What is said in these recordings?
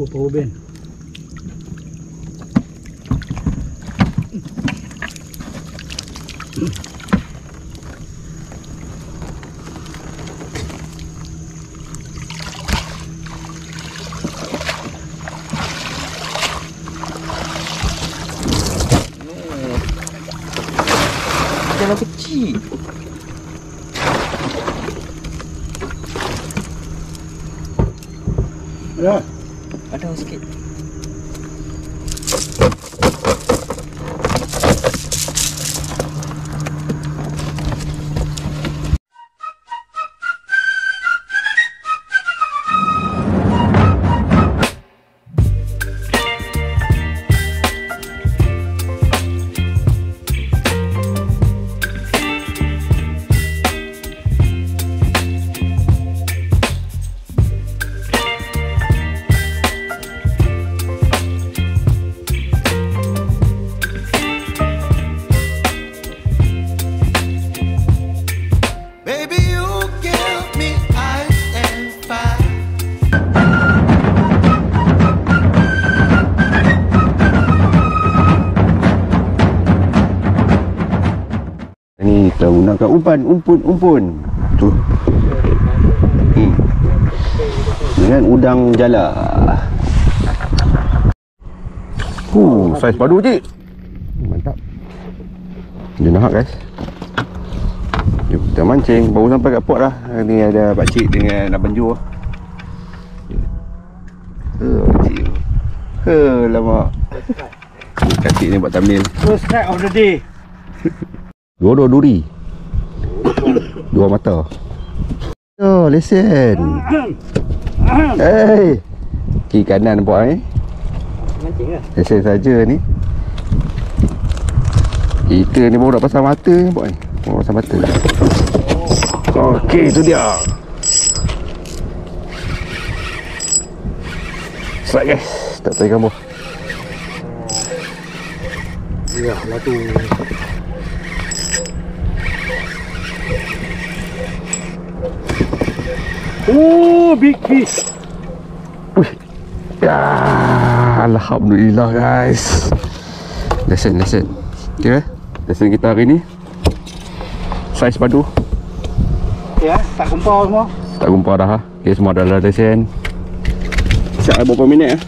Oh, power band. Jangan kecil. Ya. Ada sikit. Ni kita gunakan umpun tu. Dengan udang jala. Saiz padu cik. Mantap. Dia nak guys. Jom kita mancing. Baru sampai kat port dah. Ni ada pakcik dengan abang Ju. Pakcik. Lama. Pakcik ni buat thumbnail. First strike of the day. Dua duri. Dua mata. Oh, lesen. Hey. Kiri kanan nampak ni. Mancing lah. Lesen saja ni. Kita ni baru nak pasang mata ni nampak ni. Baru pasang mata. Okey, tu dia. Strike guys. Tak tahu gambar. Ya, lah tu. Oh, big fish. Wih. Ya, alhamdulillah guys. Lesen. Okey. Lesen kita hari ni saiz padu. Ya, tak kumpul semua. Tak gumpal dah. Okey, semua dah ada lesen. Siap berapa minit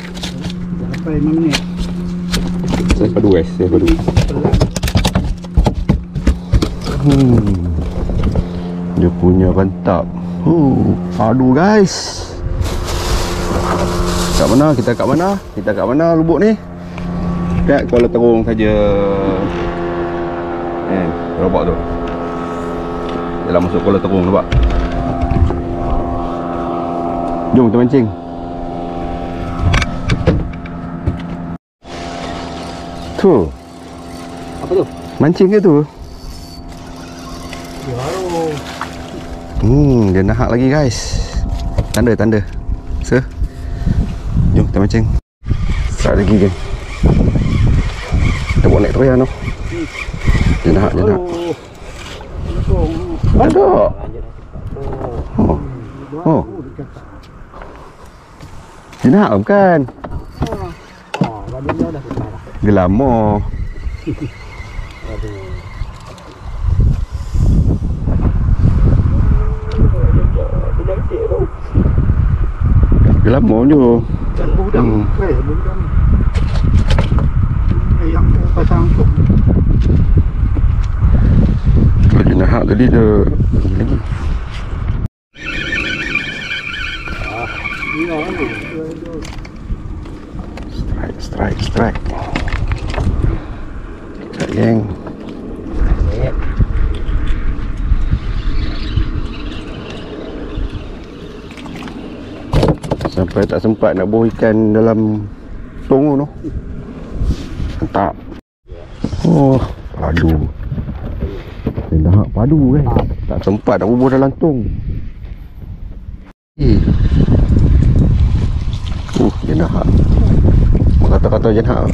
Sampai 5 minit. Saiz padu guys, saiz padu. Dia punya rentap. Padu guys. Kat mana? Kita kat mana? Kita kat mana lubuk ni? Kat Kuala Terung saja. Robot tu. Dalam masuk Kuala Terung nampak. Jom kita mancing. Tu. Apa tu? Mancing ke tu? Dia nahak lagi guys. Tanda. Jom kita mancing. Start lagi geng. Kita buat naik teriak tu. Dia nahak. Ada. Oh. Dia nahak bukan? Dia lama. Dia lama je. Yang pasang tu. Kalau dia nahak tadi dia lagi. Strike. Strike geng. Sampai tak sempat nak buah ikan dalam tong tu. Mantap. Oh, padu. Dia dah padu kan. Tak sempat nak bubuh dalam tong. Dia dah. Kata-kata je nak.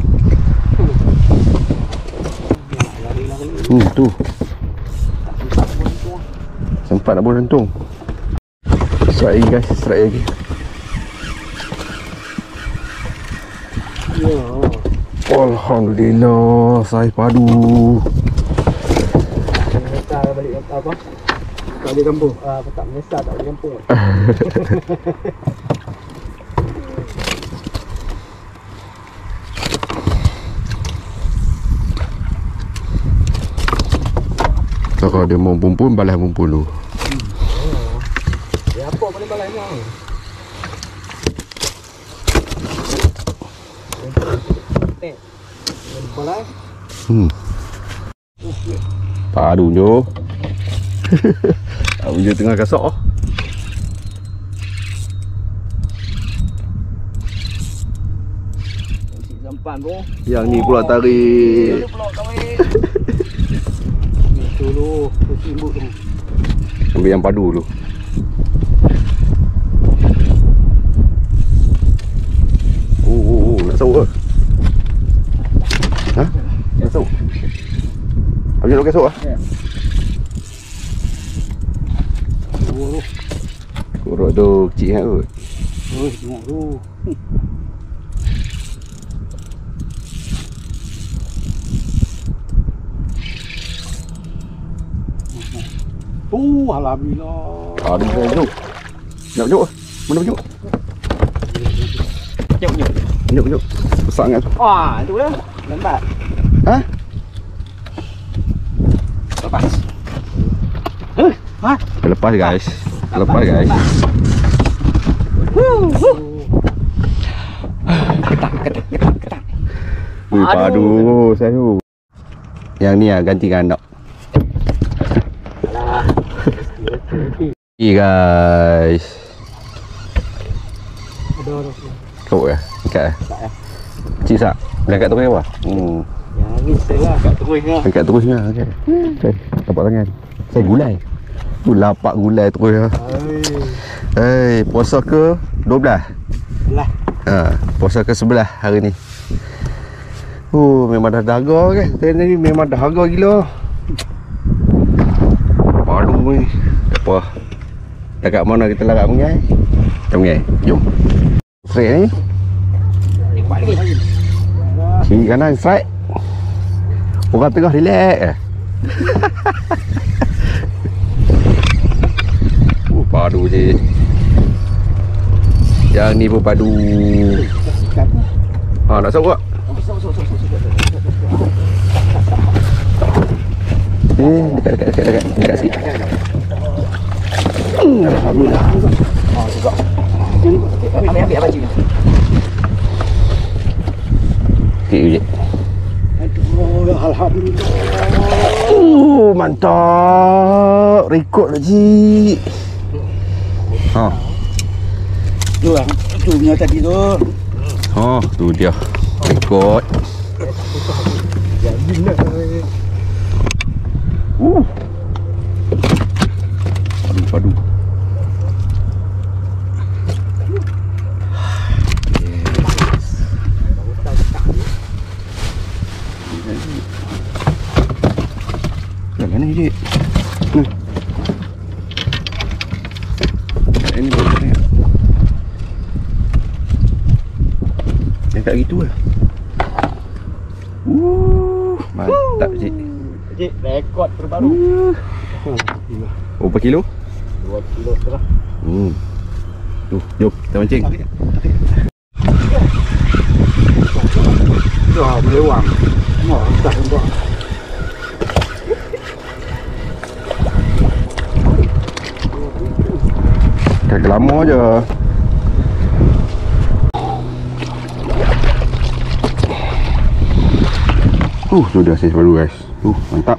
Tu. Sempat nak bubuh dalam tong. Strike lagi guys, strike lagi. Ya. Alhamdulillah, saiz padu. Menyesal balik apa? Tak balik kampung. Tak menyesal tak balik kampung. So, kalau dia mau bumpun, balas bumpun dulu. Ya apa boleh balai ni? Balai. Padu jo. Aku je tengah kasok. Sampan bro. Yang ni pula tarik. Dulu simbuk tu. Ambil yang padu dulu. Nak sauk ke? Ha? Nak sauk? Habis nak kasuk ah? Ya. Kuruk tu kecil kan kot. Tengok tu. Alhamdulillah. Ada penyuk. Nak penyuk ke? Mana penyuk? Nyuk. Penyuk. Besar sangat tu. Wah, tu dah. Lambat. Ha? Lepas. Lepas guys. Lepas guys. Ketak. Wih, padu saya tu. Yang ni lah ganti kandok. Hey guys. Ada. Kau ya? Ikat eh? Tak eh. Cik sak? Boleh angkat terus apa? Ya ni saya kat terus ni. Angkat terus ni. Okey. Okay. Dapat tangan. Saya gulai. Tu lapak gulai terus ya. Hei, puasa ke 12? Lah. Puasa ke 11 hari ni. Memang dah dahaga ke? Saya ni memang dahaga gila. Padu ni. Apa? Dekat mana kita larat mengai? Kita mengai. Jom. Straight ni. Kiri kanan straight. Orang tengah relax. Padu je. Yang ni pun padu. Nak sauk tak? Dekat sikit. Alhamdulillah. Juga. Ambil baju ni. Sikit je. Alhamdulillah. Mantap. Rekod lah cik. Tu lah. Tu punya tadi tu. Tu dia. Rekod. Padu. Mana ni cik? Ini boleh ni. Yang tak gitu lah. Mantap cik. Cik, rekod terbaru. Berapa kilo? 2 kilo setengah. Tu, jom kita mancing. Dah boleh wang. Tak nampak. Kaki lama je. Tu dah saiz baru guys. Mantap.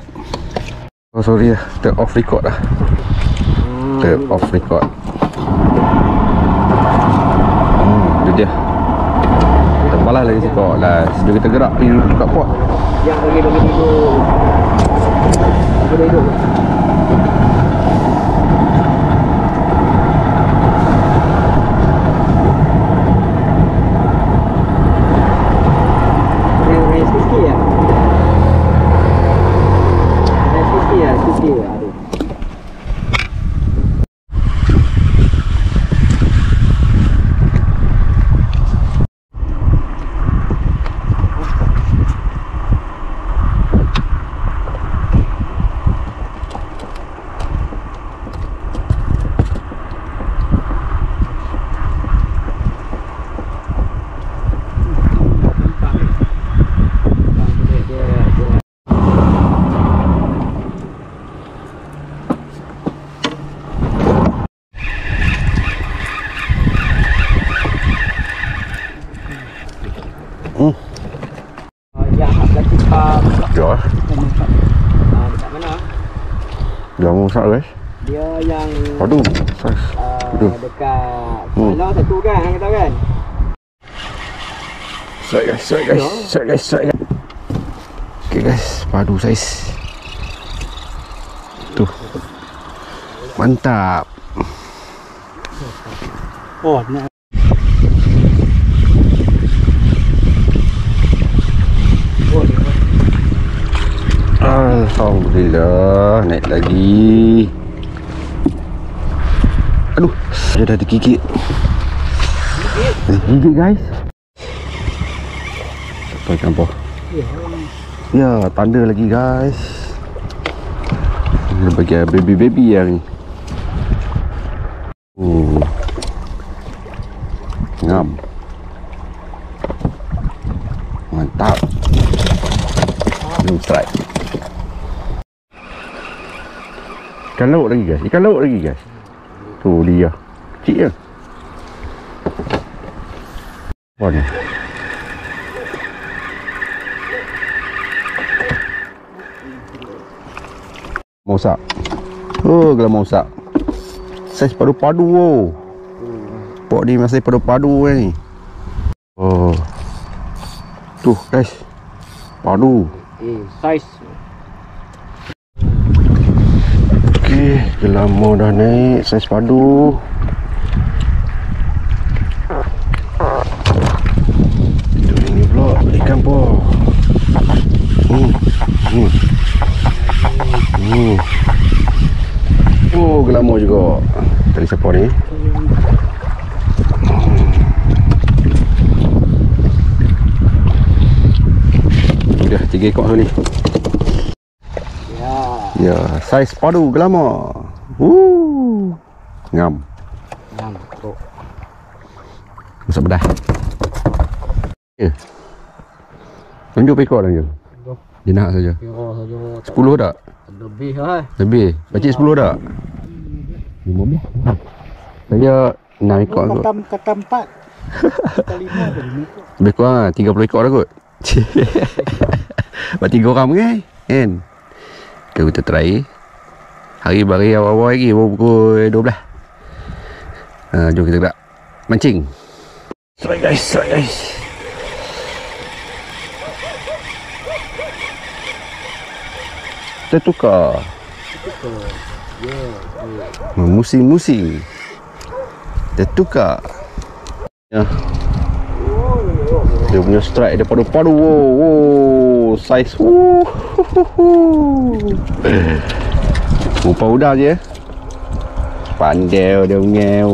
Sorry lah, kita off record lah. Kita off record. Tu dia. Kita balas lagi sikit lah. Sebelum kita gerak pergi duduk kat pot. Yang bagi duduk. Bagi duduk. Jangan masak guys. Dia yang Aduh, saiz. Aduh. dekat Kuala satu kan, hang kata kan? Strike guys, strike guys, strike guys, strike guys. Okay guys, padu saiz. Tuh. Mantap. Oh, nak. Alhamdulillah, naik lagi. Aduh, saya dah tergigit. Tergigit guys. Sampai campur. Ya, tanda lagi guys. Ini bagi baby-baby yang ni. Ngam. Mantap. Belum strike. Ikan laut lagi guys. Ikan laut lagi guys. Tu dia. Kecil je. Apa ni? Masak. Oh, gelam masak. Saiz padu-padu oh. Pok ni masih padu-padu ni. Oh. Tuh guys. Padu. Saiz. Okey, gelamo dah naik, saiz padu. Ini pula ikan po. Oh, gelamo juga. Tadi siapa ni? Dah 3 ekor tu ni. Ya, saiz padu gelama. Ngam. Ngam. Masak bedah. Ya. Tunjuk ekor dah je. Jenak saja. Kira saja 10 tak? lebih lah. Lebih. Pakcik 10 tak? 15. Saya 6 ekor kot. Kata 4. Kata 5 ke 5 ekor. Lebih kurang 30 ekor dah kot. Buat 3 orang ke? Kan? Okay, kita try. Hari bari awal-awal lagi baru pukul 12. Jom kita gerak mancing. Strike guys, strike guys. Kita tukar. Musing-musing. Kita tukar. Ya. Dia punya strike dia padu-padu. Wow, saiz. Rupa udang je. Pandai dia punya.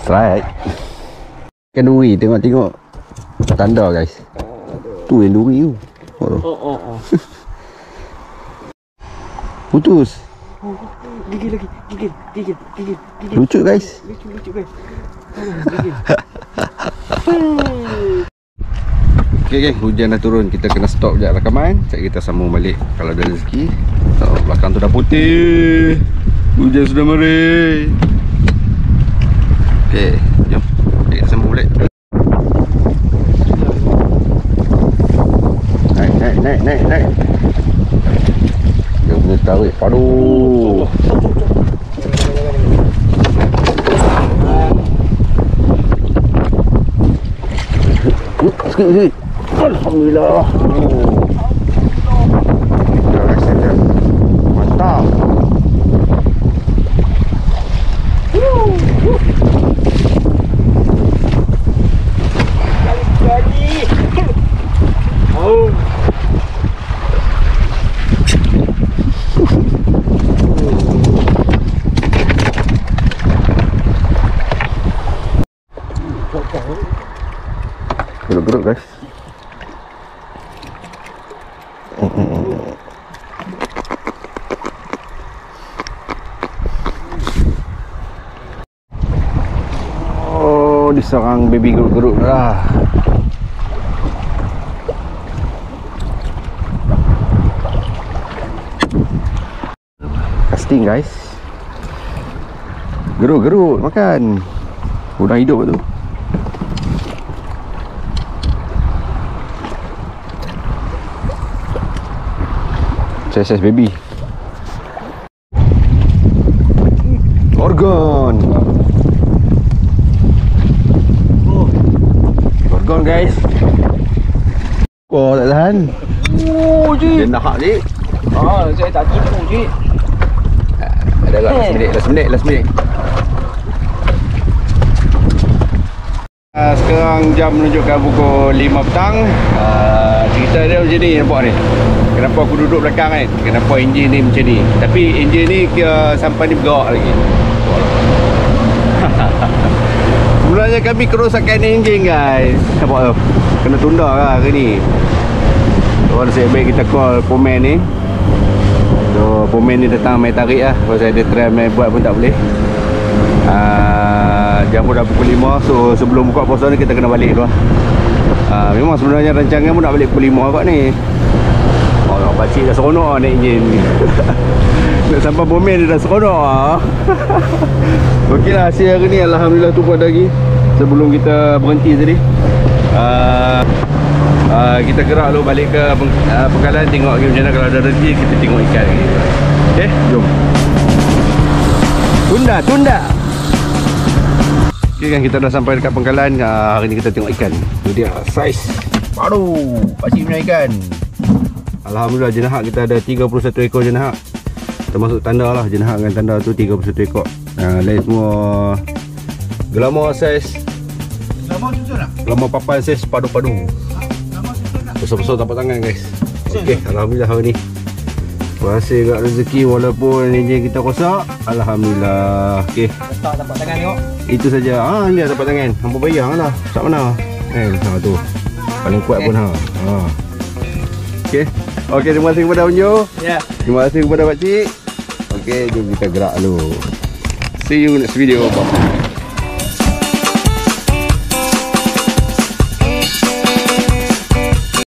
Strike. Ikan duri, tengok-tengok. Tanda guys. Tu yang duri tu. Oh. Putus. Gigil lagi. Gigil. Lucu guys. Lucu guys. Okay, hujan dah turun. Kita kena stop sekejap rakaman. Sekejap kita sambung balik kalau ada rezeki. Belakang tu dah putih. Hujan sudah mari. Okay, jom kita sambung balik. Naik. Dia punya tarik padu. Sikit. Alhamdulillah. Mantap. Geruk-geruk guys. Oh, diserang baby geruk-geruk dah. Casting guys. Geruk-geruk makan. Udang hidup tu. Saiz baby. Gorgon. Gorgon guys. Oh tak tahan. Oh, je. Dia nak hak ni. Saya tak tipu je. Ada agak last minute. Sekarang jam menunjukkan pukul 5 petang. Cerita dia macam ni, nampak ni. Kenapa aku duduk belakang kan? Kenapa enjin ni macam ni? Tapi enjin ni sampai ni bergerak lagi. Sebenarnya kami kerosakan enjin guys. Nampak tu? Kena tunda lah hari ni. Orang nasib baik kita call Pomen ni. So Pomen ni datang main tarik lah. Kalau saya ada try main buat pun tak boleh. Jam pun dah pukul 5. So sebelum buka puasa ni kita kena balik dulu lah. Memang sebenarnya rancangan pun nak balik pukul 5 kot ni. Oh pakcik dah seronok naik enjin ni. Nak sampai Pomen dia dah seronok lah. Okey lah, hasil hari ni alhamdulillah tu buat lagi. Sebelum kita berhenti tadi, kita gerak dulu balik ke Pengkalan. Tengok lagi macam mana. Kalau ada rezeki kita tengok ikan lagi. Okay, jom. Tunda. Okay kan, kita dah sampai dekat Pengkalan. Hari ni kita tengok ikan. Itu dia saiz baru pakcik punya ikan. Alhamdulillah, jenahak kita ada 31 ekor jenahak. Termasuk tanda lah, jenahak dengan tanda tu 31 ekor. Lain semua gelama saiz. Lama susun tak? Gelama papan saiz padu-padu. Besar-besar tapak tangan guys. Okey, alhamdulillah hari ni berhasil kat rezeki walaupun enjin kita rosak. Alhamdulillah. Okey. Tak tapak tangan tengok. Itu saja. Ni tapak tangan. Hampa bayang lah. Tak mana. Tu. Paling kuat pun Okey. Okey, terima kasih kepada Unyo. Ya. Terima kasih kepada pakcik. Okey, jom kita gerak dulu. See you next video. Bye.